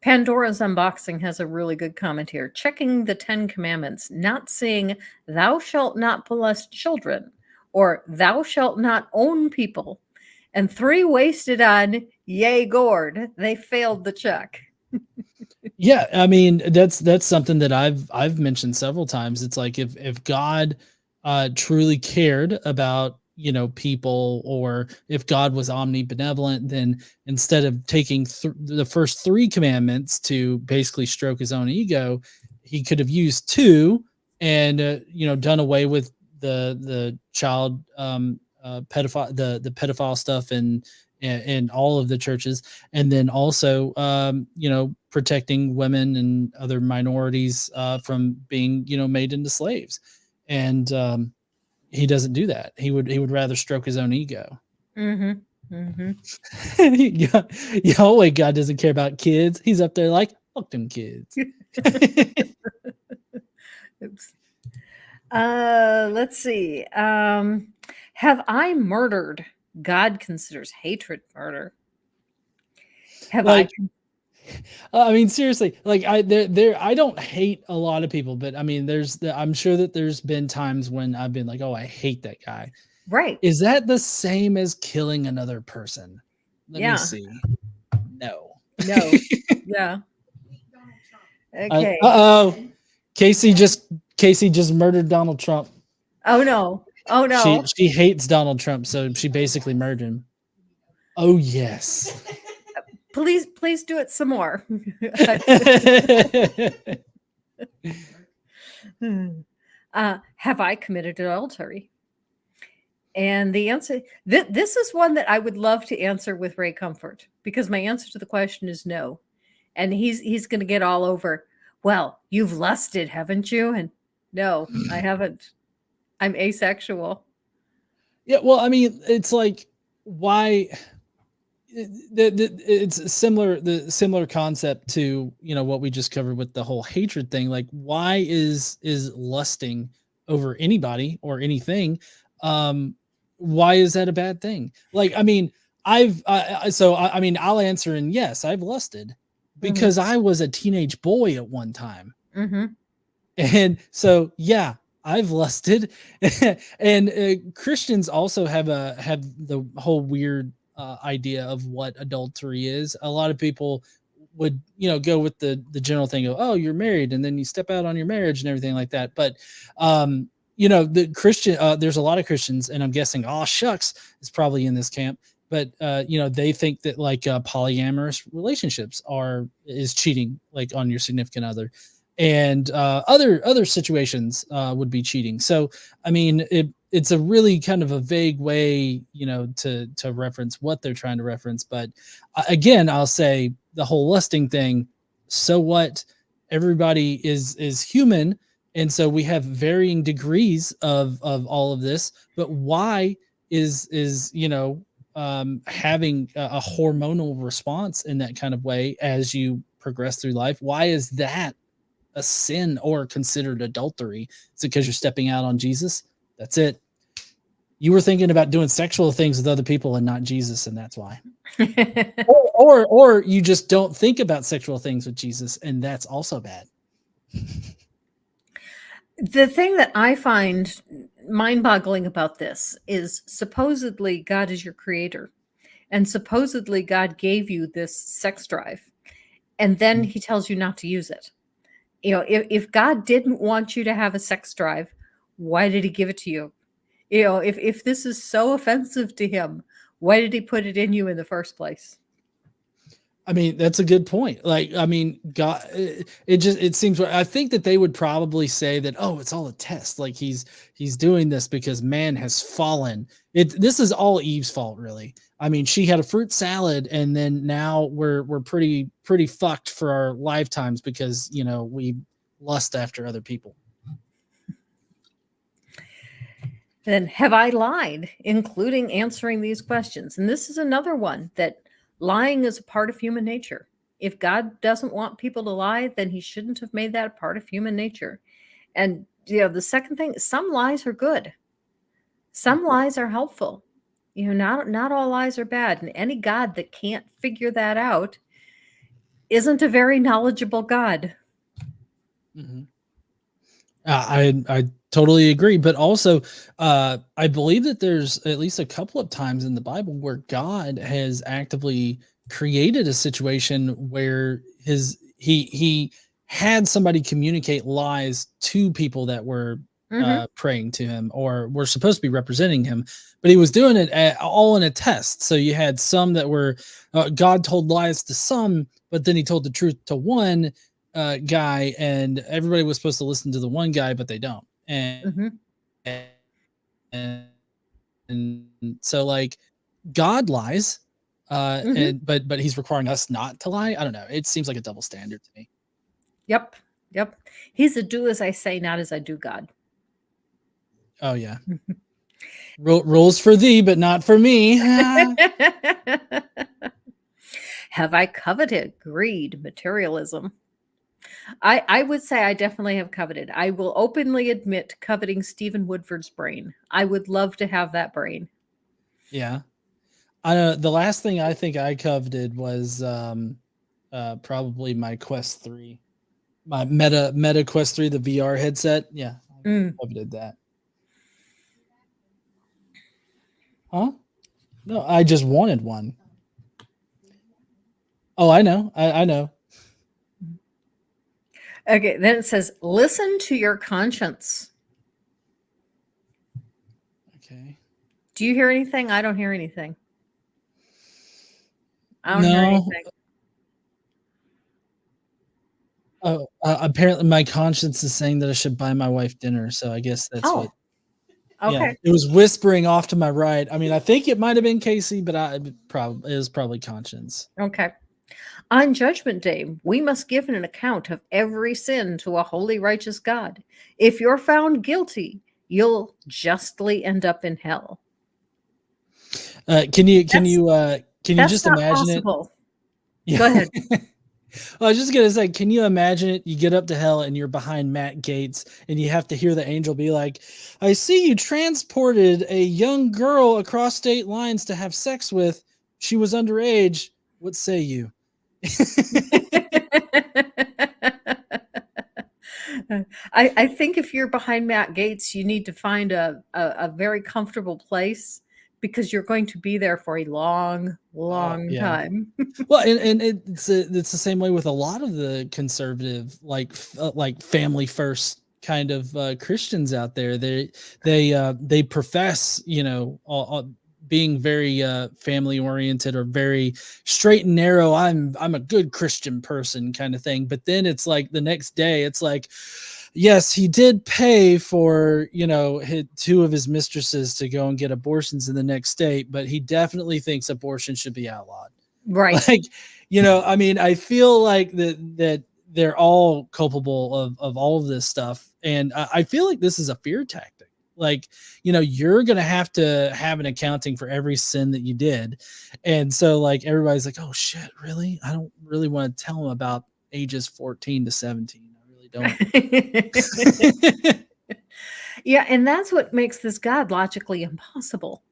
Pandora's Unboxing has a really good comment here. Checking the 10 commandments, not saying thou shalt not molest children or thou shalt not own people. And 3 wasted on yay gourd. They failed the check. Yeah, I mean, that's something that I've mentioned several times. It's like, if God truly cared about, people, or if God was omnibenevolent, then instead of taking the first 3 commandments to basically stroke his own ego, he could have used 2 and done away with the child pedophile, the pedophile stuff, and all of the churches, and then also protecting women and other minorities from being made into slaves. And he doesn't do that. He would rather stroke his own ego. Mm-hmm. Mm-hmm. Yeah, Yahweh God doesn't care about kids. He's up there like, fuck them kids. Oops. Let's see. Have I murdered? God considers hatred murder. Have Like, I? I mean, seriously, like, I don't hate a lot of people, but I mean, I'm sure that there's been times when I've been like, oh, I hate that guy. Right. Is that the same as killing another person? Let me Yeah. see. No. No. Yeah. Okay. Uh-oh. Casey just murdered Donald Trump. Oh no. Oh no. She hates Donald Trump, so she basically murdered him. Oh yes. Please do it some more. Have I committed adultery? And the answer, this is one that I would love to answer with Ray Comfort, because my answer to the question is no. And he's going to get all over, well, you've lusted, haven't you? And no, I haven't. I'm asexual. Yeah, well, I mean, it's like, why it's the similar concept to what we just covered with the whole hatred thing. Like, why is lusting over anybody or anything, why is that a bad thing? Like, I mean, I mean, I'll answer in yes, I've lusted because I was a teenage boy at one time. Mm-hmm. And so, yeah, I've lusted. And Christians also have the whole weird idea of what adultery is. A lot of people would go with the general thing of, oh, you're married and then you step out on your marriage and everything like that. But the Christian, there's a lot of Christians, and I'm guessing, oh shucks, is probably in this camp. But they think that like polyamorous relationships is cheating, like on your significant other, and other situations would be cheating. So I mean, it's a really kind of a vague way, to reference what they're trying to reference. But again, I'll say the whole lusting thing. So what? Everybody is human, and so we have varying degrees of all of this. But why is having a hormonal response in that kind of way as you progress through life? Why is that a sin or considered adultery? Is it because you're stepping out on Jesus? That's it. You were thinking about doing sexual things with other people and not Jesus, and that's why. or you just don't think about sexual things with Jesus, and that's also bad. The thing that I find mind-boggling about this is supposedly God is your creator, and supposedly God gave you this sex drive, and then he tells you not to use it. If God didn't want you to have a sex drive, why did he give it to you? If this is so offensive to him, why did he put it in you in the first place? I mean, that's a good point. Like, I mean, God, it seems, I think that they would probably say that, oh, it's all a test. Like he's doing this because man has fallen. This is all Eve's fault, really. I mean, she had a fruit salad, and then now we're pretty fucked for our lifetimes because, we lust after other people. Then have I lied, including answering these questions? And this is another one that lying is a part of human nature. If God doesn't want people to lie, then he shouldn't have made that a part of human nature. And the second thing, some lies are good. Some lies are helpful. Not all lies are bad. And any God that can't figure that out isn't a very knowledgeable God. Mm-hmm. I totally agree, but also I believe that there's at least a couple of times in the Bible where God has actively created a situation where he had somebody communicate lies to people that were praying to him or were supposed to be representing him, but he was doing it all in a test. So you had some that were God told lies to some, but then he told the truth to one guy, and everybody was supposed to listen to the one guy, but they don't. And so like God lies, but he's requiring us not to lie. I don't know. It seems like a double standard to me. Yep. He's a do as I say, not as I do God. Oh yeah. Rules for thee, but not for me. Have I coveted? Greed, materialism. I would say I definitely have coveted. I will openly admit coveting Stephen Woodford's brain. I would love to have that brain. Yeah. The last thing I think I coveted was probably my Quest 3. My Meta Quest 3, the VR headset. Yeah. I coveted that. Huh? No, I just wanted one. Oh, I know. I know. Okay, then it says, listen to your conscience. Okay. Do you hear anything? I don't hear anything. I don't hear anything. Oh, apparently my conscience is saying that I should buy my wife dinner, so I guess that's what. Okay. Yeah, it was whispering off to my right. I mean, I think it might have been Casey, but it was probably conscience. Okay. On Judgment Day, we must give an account of every sin to a holy, righteous God. If you're found guilty, you'll justly end up in hell. Can you just imagine possible. it? Yeah. Go ahead. Well, I was just gonna say, can you imagine it? You get up to hell and you're behind Matt Gaetz, and you have to hear the angel be like, "I see you transported a young girl across state lines to have sex with. She was underage. What say you?" I think if you're behind Matt Gaetz, you need to find a very comfortable place because you're going to be there for a long time. Well, and it's the same way with a lot of the conservative, like family first kind of Christians out there. They profess, being very family oriented or very straight and narrow. I'm a good Christian person kind of thing. But then it's like the next day, it's like, yes, he did pay for, two of his mistresses to go and get abortions in the next state, but he definitely thinks abortion should be outlawed. Right. Like, I mean, I feel like that they're all culpable of all of this stuff. And I feel like this is a fear tactic. Like, you're going to have an accounting for every sin that you did. And so like, everybody's like, oh shit, really? I don't really want to tell them about ages 14 to 17. Don't. Yeah, and that's what makes this God logically impossible.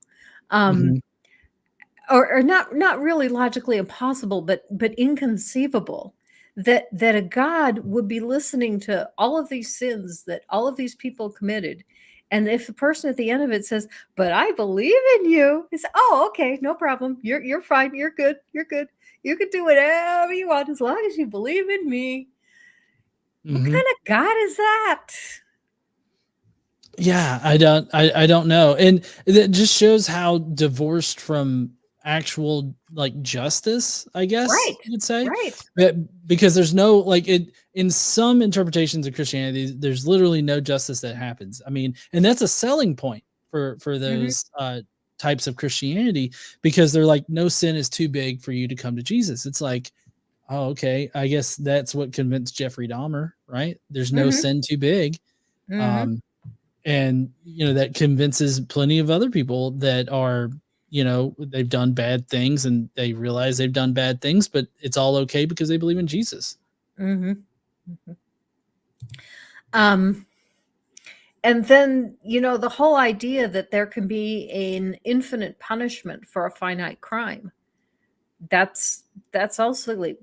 Or not really logically impossible, but inconceivable that a God would be listening to all of these sins that all of these people committed. And if the person at the end of it says, "But I believe in you," it's, "Oh, okay, no problem. You're fine. You're good. You're good. You can do whatever you want as long as you believe in me." What kind of God is that? Yeah, I don't know. And it just shows how divorced from actual like justice, I guess you'd say. Right. Because there's no like it in some interpretations of Christianity, there's literally no justice that happens. I mean, and that's a selling point for those types of Christianity, because they're like, no sin is too big for you to come to Jesus. It's like, oh, okay, I guess that's what convinced Jeffrey Dahmer, right? There's no sin too big. And that convinces plenty of other people that are, they've done bad things and they realize they've done bad things, but it's all okay because they believe in Jesus. And then, the whole idea that there can be an infinite punishment for a finite crime. That's also,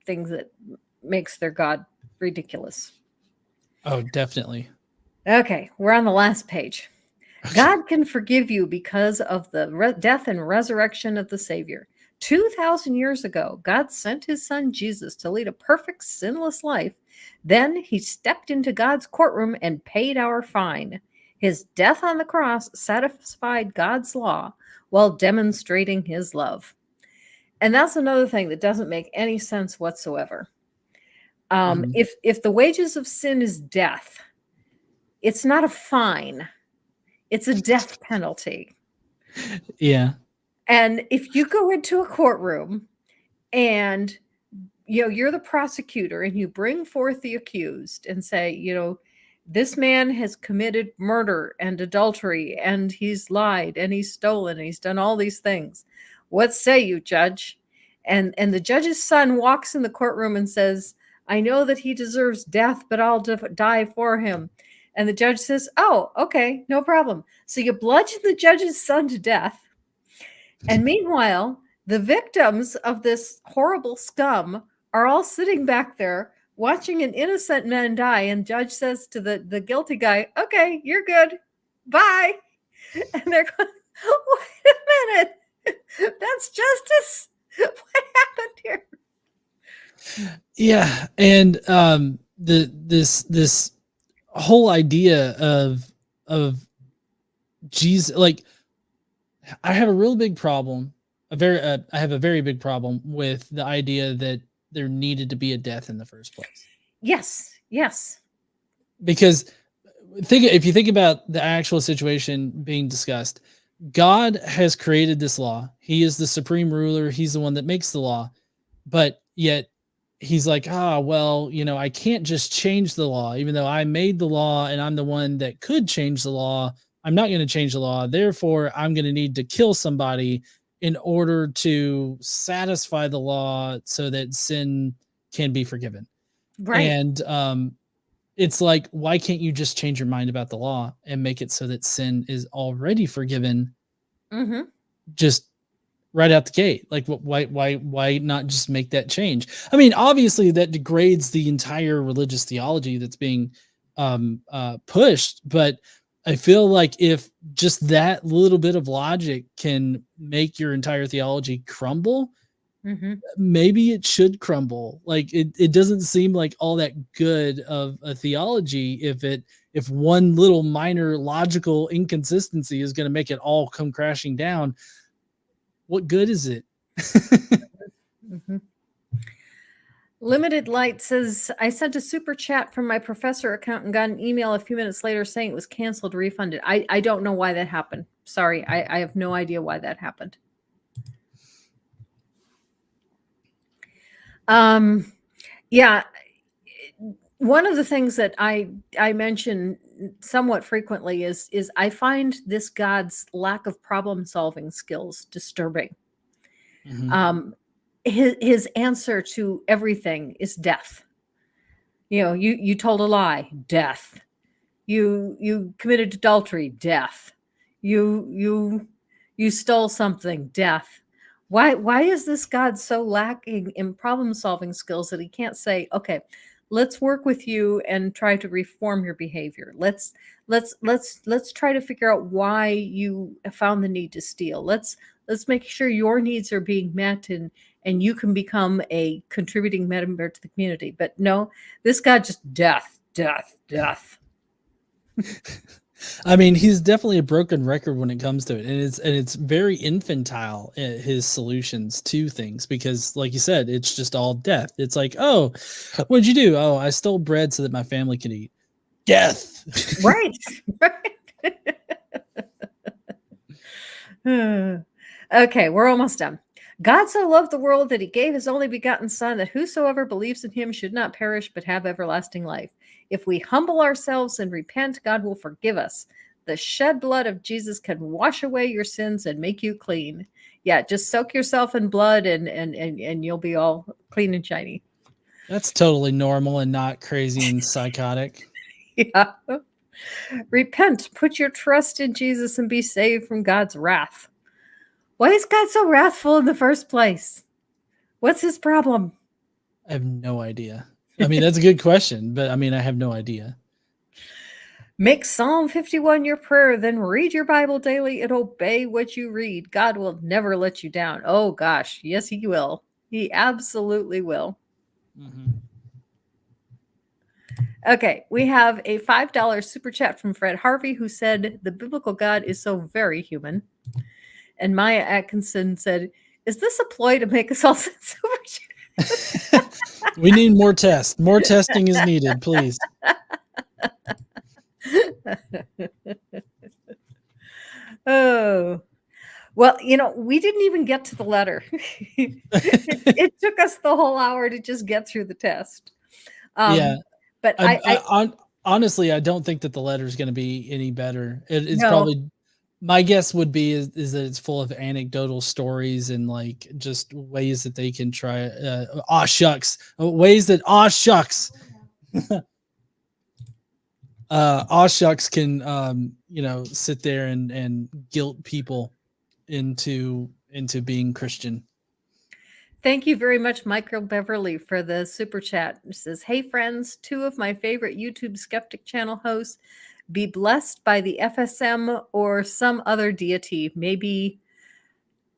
things that makes their God ridiculous. Oh, definitely. Okay, we're on the last page. Okay. God can forgive you because of the death and resurrection of the Savior. 2,000 years ago, God sent his son Jesus to lead a perfect, sinless life. Then he stepped into God's courtroom and paid our fine. His death on the cross satisfied God's law while demonstrating his love. And that's another thing that doesn't make any sense whatsoever. If the wages of sin is death, it's not a fine. It's a death penalty. Yeah. And if you go into a courtroom and, you're the prosecutor and you bring forth the accused and say, this man has committed murder and adultery and he's lied and he's stolen and he's done all these things. What say you, judge? And the judge's son walks in the courtroom and says, I know that he deserves death, but I'll die for him. And the judge says, oh, okay, no problem. So you bludgeon the judge's son to death. And meanwhile, the victims of this horrible scum are all sitting back there watching an innocent man die. And judge says to the guilty guy, okay, you're good. Bye. And they're going, wait a minute. That's justice. What happened here? Yeah. And this whole idea of Jesus, like, I have a real big problem. I have a very big problem with the idea that there needed to be a death in the first place. Yes. Because if you think about the actual situation being discussed, God has created this law. He is the supreme ruler. He's the one that makes the law. But yet he's like, I can't just change the law, even though I made the law and I'm the one that could change the law. I'm not going to change the law. Therefore, I'm going to need to kill somebody in order to satisfy the law so that sin can be forgiven. Right. And it's like, why can't you just change your mind about the law and make it so that sin is already forgiven? Just right out the gate. Like, why not just make that change? I mean, obviously that degrades the entire religious theology that's being pushed, but I feel like if just that little bit of logic can make your entire theology crumble, maybe it should crumble. Like it doesn't seem like all that good of a theology if one little minor logical inconsistency is going to make it all come crashing down. What good is it? Limited Light says, I sent a super chat from my professor account and got an email a few minutes later saying it was canceled, refunded. I don't know why that happened. Sorry, I have no idea why that happened. Yeah, one of the things that I mention somewhat frequently is I find this God's lack of problem solving skills disturbing. His answer to everything is death. You told a lie, death. You committed adultery, death. You stole something, death. Why is this God so lacking in problem solving skills that he can't say, okay, let's work with you and try to reform your behavior. Let's try to figure out why you found the need to steal. Let's make sure your needs are being met and you can become a contributing member to the community. But no, this God just death. I mean, he's definitely a broken record when it comes to it, and it's very infantile, his solutions to things, because like you said, it's just all death. It's like, oh, what'd you do? Oh, I stole bread so that my family could eat. Death. Right. Okay, we're almost done. God so loved the world that he gave his only begotten Son, that whosoever believes in him should not perish but have everlasting life. If we humble ourselves and repent, God will forgive us. The shed blood of Jesus can wash away your sins and make you clean. Yeah, just soak yourself in blood and you'll be all clean and shiny. That's totally normal and not crazy and psychotic. Yeah. Repent, put your trust in Jesus and be saved from God's wrath. Why is God so wrathful in the first place? What's his problem? I have no idea. I mean, that's a good question, but I mean, I have no idea. Make Psalm 51 your prayer, then read your Bible daily and obey what you read. God will never let you down. Oh, gosh. Yes, he will. He absolutely will. Okay, we have a $5 super chat from Fred Harvey, who said, the biblical God is so very human. And Maya Atkinson said, is this a ploy to make us all super chat? We need more tests. More testing is needed, please. Oh, well, we didn't even get to the letter. It took us the whole hour to just get through the test. Yeah. But honestly, I don't think that the letter is going to be any better. It's no. probably, my guess would be is that it's full of anecdotal stories and like just ways that they can try, ways that shucks can sit there and guilt people into being Christian. Thank you very much, Michael Beverly, for the super chat. It says, hey friends, 2 of my favorite YouTube skeptic channel hosts, be blessed by the FSM or some other deity, maybe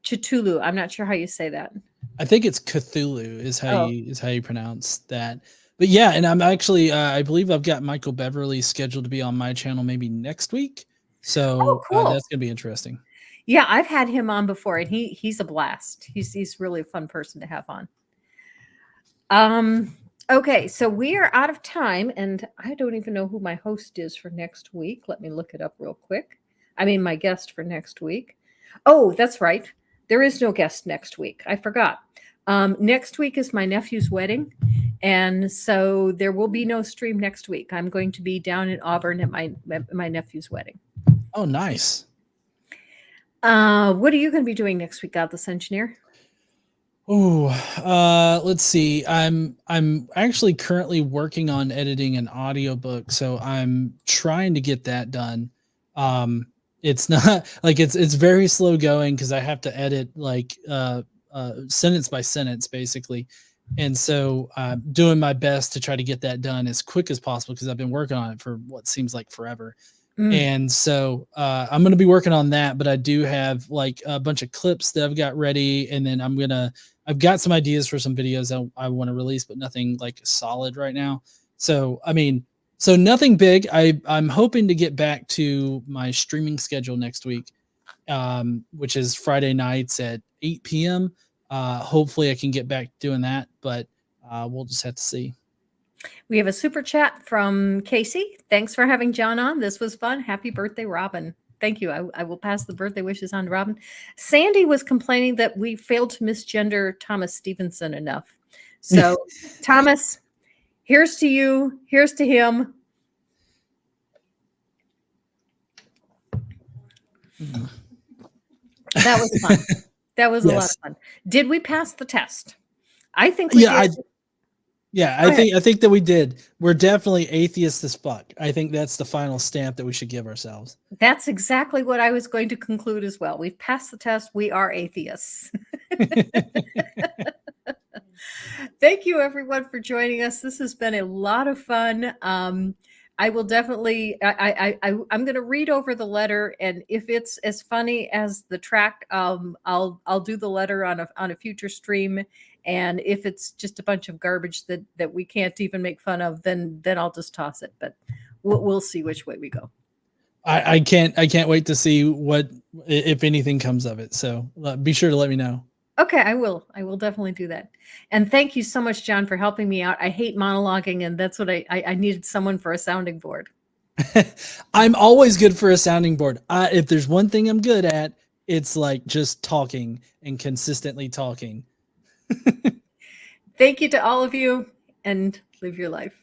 Cthulhu. I'm not sure how you say that. I think it's Cthulhu is how you pronounce that. But yeah, and I'm actually I believe I've got Michael Beverly scheduled to be on my channel maybe next week. So cool. That's gonna be interesting. Yeah, I've had him on before, and he's a blast. He's really a fun person to have on. Okay, so we are out of time, and I don't even know who my host is for next week. Let me look it up real quick. I mean, my guest for next week. Oh, that's right. There is no guest next week. I forgot. Next week is my nephew's wedding, and so there will be no stream next week. I'm going to be down in Auburn at my nephew's wedding. Oh, nice. What are you going to be doing next week, Godless Engineer? Oh, let's see. I'm actually currently working on editing an audiobook, so I'm trying to get that done. It's not like it's very slow going because I have to edit like sentence by sentence basically. And so I'm doing my best to try to get that done as quick as possible because I've been working on it for what seems like forever. And so I'm going to be working on that, but I do have like a bunch of clips that I've got ready. And then I've got some ideas for some videos I want to release, but nothing like solid right now. So, I mean, so nothing big. I'm hoping to get back to my streaming schedule next week, which is Friday nights at 8 p.m. Hopefully I can get back doing that, but we'll just have to see. We have a super chat from Casey. Thanks for having John on. This was fun. Happy birthday, Robin. Thank you. I will pass the birthday wishes on to Robin. Sandy was complaining that we failed to misgender Thomas Stevenson enough. So, Thomas, here's to you. Here's to him. That was fun. That was a lot of fun. Did we pass the test? I think we did. I think that we did. We're definitely atheists as fuck. I think that's the final stamp that we should give ourselves. That's exactly what I was going to conclude as well. We've passed the test. We are atheists. Thank you, everyone, for joining us. This has been a lot of fun. I will definitely. I'm going to read over the letter, and if it's as funny as the track, I'll do the letter on a future stream. And if it's just a bunch of garbage that we can't even make fun of, then I'll just toss it. But we'll see which way we go. I can't wait to see what, if anything, comes of it. So be sure to let me know. Okay, I will definitely do that. And thank you so much, John, for helping me out. I hate monologuing, and that's what I needed someone for a sounding board. I'm always good for a sounding board. If there's one thing I'm good at, it's like just talking and consistently talking. Thank you to all of you, and live your life.